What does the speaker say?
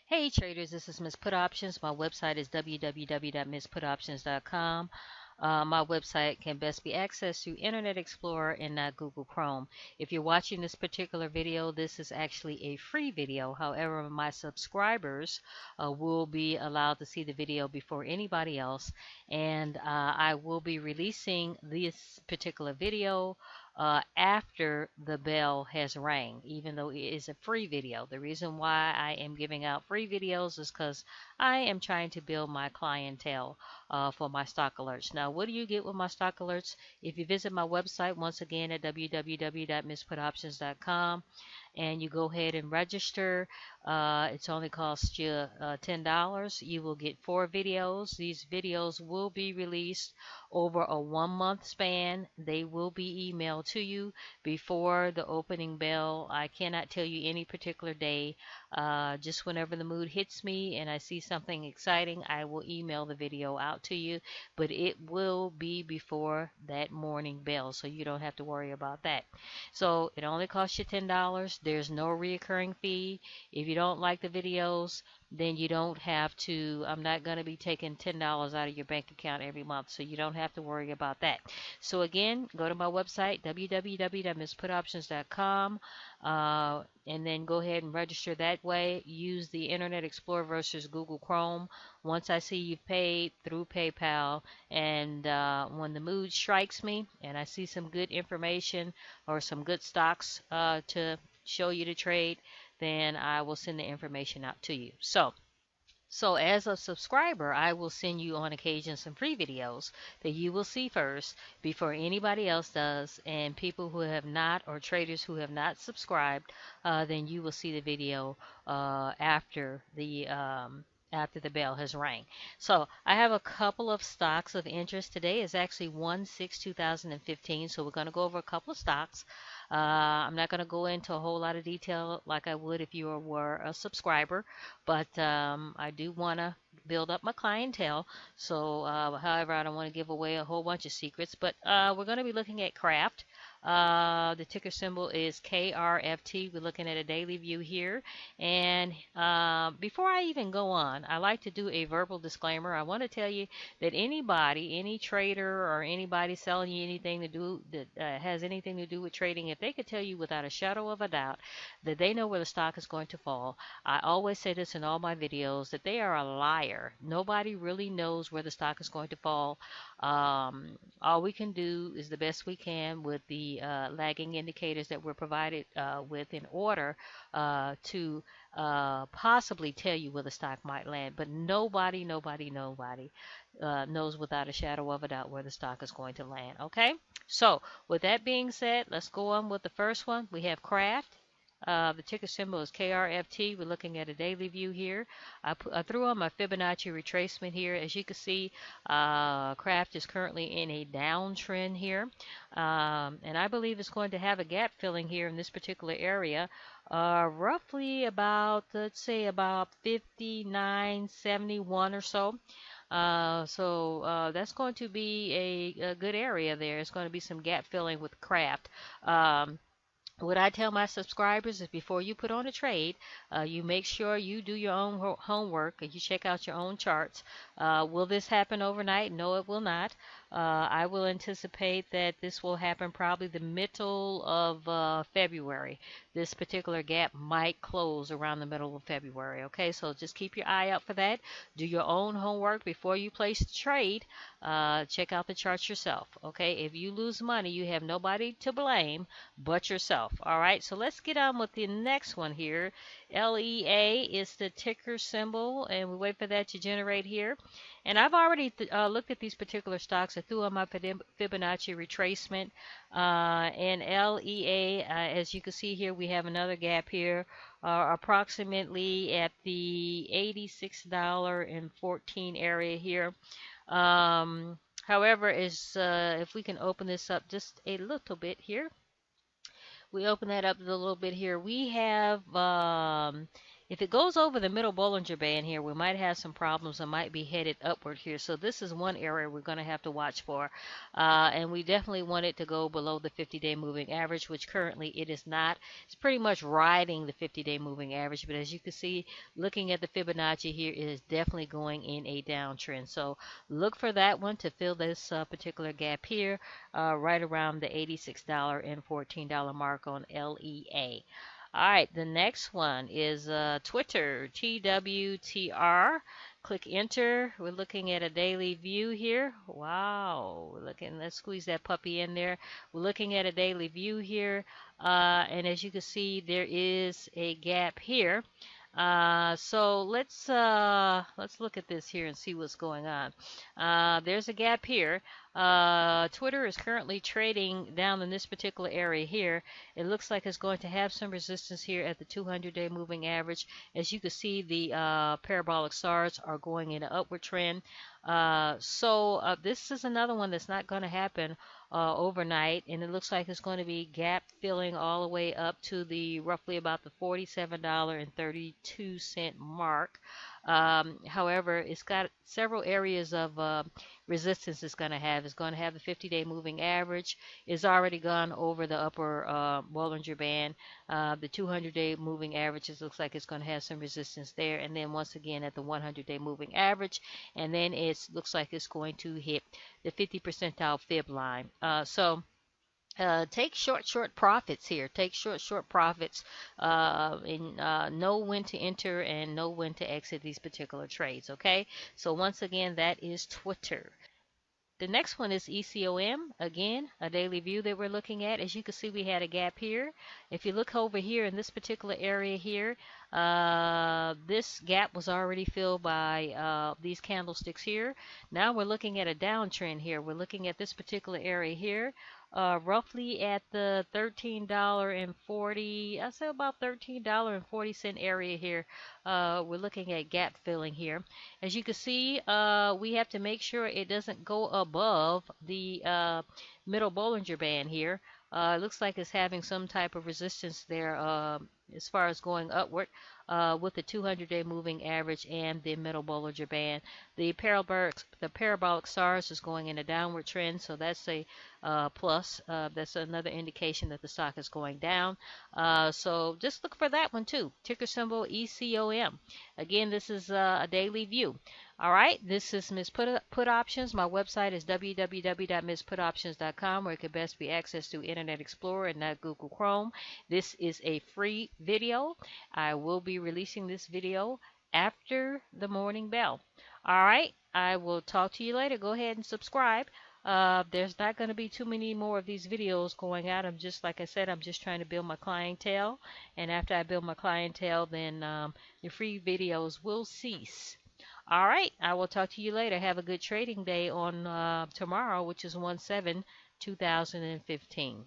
Hey traders, this is Msputoptions. My website is www.msputoptions.com. My website can best be accessed through Internet Explorer and not Google Chrome. If you're watching this particular video, this is actually a free video. However, my subscribers will be allowed to see the video before anybody else, and I will be releasing this particular video after the bell has rang, even though it is a free video. The reason why I am giving out free videos is because I am trying to build my clientele for my stock alerts. Now, what do you get with my stock alerts? If you visit my website, once again at www.msputoptions.com, and you go ahead and register, it's only cost you $10. You will get 4 videos. These videos will be released over a 1-month span. They will be emailed to you before the opening bell. I cannot tell you any particular day. Just whenever the mood hits me and I see something exciting, I will email the video out to you, but it will be before that morning bell, so you don't have to worry about that. So it only costs you $10. There's no reoccurring fee. If you don't like the videos, then you don't have to. I'm not going to be taking $10 out of your bank account every month, so you don't have to worry about that. So again, go to my website, www.msputoptions.com, and then go ahead and register that way. Use the Internet Explorer versus Google Chrome. Once I see you've paid through PayPal, and when the mood strikes me and I see some good information or some good stocks to show you to trade, then I will send the information out to you. So as a subscriber, I will send you on occasion some free videos that you will see first before anybody else does. And people who have not, or traders who have not subscribed, then you will see the video after the bell has rang. So I have a couple of stocks of interest today. It's actually 1/6/2015, so we're going to go over a couple of stocks. I'm not going to go into a whole lot of detail like I would if you were a subscriber, but I do want to build up my clientele. So, however, I don't want to give away a whole bunch of secrets, but we're going to be looking at Kraft. The ticker symbol is KRFT. We're looking at a daily view here. And before I even go on, I like to do a verbal disclaimer. I want to tell you that anybody, any trader or anybody selling you anything to do that has anything to do with trading, if they could tell you without a shadow of a doubt that they know where the stock is going to fall, I always say this in all my videos, that they are a liar. Nobody really knows where the stock is going to fall. All we can do is the best we can with the lagging indicators that we're provided with in order to possibly tell you where the stock might land. But nobody knows without a shadow of a doubt where the stock is going to land. Okay? So, with that being said, let's go on with the first one. We have Kraft. The ticker symbol is KRFT. We're looking at a daily view here. I threw on my Fibonacci retracement here. As you can see, Kraft is currently in a downtrend here. And I believe it's going to have a gap filling here in this particular area. Roughly about, let's say, about 59.71 or so. That's going to be a good area there. It's going to be some gap filling with Kraft. What I tell my subscribers is before you put on a trade, you make sure you do your own homework and you check out your own charts. Will this happen overnight? No, it will not. I will anticipate that this will happen probably the middle of February. This particular gap might close around the middle of February. Okay, so just keep your eye out for that. Do your own homework before you place the trade. Check out the charts yourself. Okay, if you lose money, you have nobody to blame but yourself. All right, so let's get on with the next one here. LEA is the ticker symbol, and we wait for that to generate here. And I've already looked at these particular stocks. I threw on my Fibonacci retracement. And LEA, as you can see here, we have another gap here, approximately at the $86.14 area here. However, if we can open this up just a little bit here. We open that up a little bit here. We have If it goes over the middle Bollinger Band here, we might have some problems and might be headed upward here. So this is one area we're going to have to watch for. And we definitely want it to go below the 50-day moving average, which currently it is not. It's pretty much riding the 50-day moving average. But as you can see, looking at the Fibonacci here, it is definitely going in a downtrend. So look for that one to fill this particular gap here, right around the $86.14 mark on LEA. All right, the next one is Twitter, TWTR. Click enter. We're looking at a daily view here. Wow, we're looking, let's squeeze that puppy in there. We're looking at a daily view here. And as you can see, there is a gap here. So let's look at this here and see what's going on. There's a gap here. Twitter is currently trading down in this particular area here. It looks like it's going to have some resistance here at the 200-day moving average. As you can see, the parabolic SARs are going in an upward trend. So this is another one that's not going to happen overnight, and it looks like it's going to be gap filling all the way up to the roughly about the $47.32 mark. However, it's got several areas of resistance it's going to have. It's going to have the 50-day moving average. It's already gone over the upper Bollinger Band. The 200-day moving averages looks like it's going to have some resistance there. And then once again at the 100-day moving average. And then it looks like it's going to hit the 50 percentile fib line. Take short profits here. Take short profits, and know when to enter and know when to exit these particular trades. Okay. So once again, that is Twitter. The next one is ECOM. Again, a daily view that we're looking at. As you can see, we had a gap here. If you look over here in this particular area here, this gap was already filled by these candlesticks here. Now we're looking at a downtrend here. We're looking at this particular area here, roughly at the $13.40, I say about $13.40 area here. We're looking at gap filling here. As you can see, we have to make sure it doesn't go above the middle Bollinger Band here. It looks like it's having some type of resistance there as far as going upward with the 200-day moving average and the middle Bollinger Band. The parabolic SARS is going in a downward trend, so that's a plus. That's another indication that the stock is going down. So just look for that one too. Ticker symbol ECOM. Again, this is a daily view. All right, this is Msputoptions. My website is www.msputoptions.com, where it can best be accessed through Internet Explorer and not Google Chrome. This is a free video. I will be releasing this video after the morning bell. All right, I will talk to you later. Go ahead and subscribe. There's not going to be too many more of these videos going out. I'm just, like I said, I'm just trying to build my clientele. And after I build my clientele, then the free videos will cease. All right, I will talk to you later. Have a good trading day on tomorrow, which is 1/7/2015.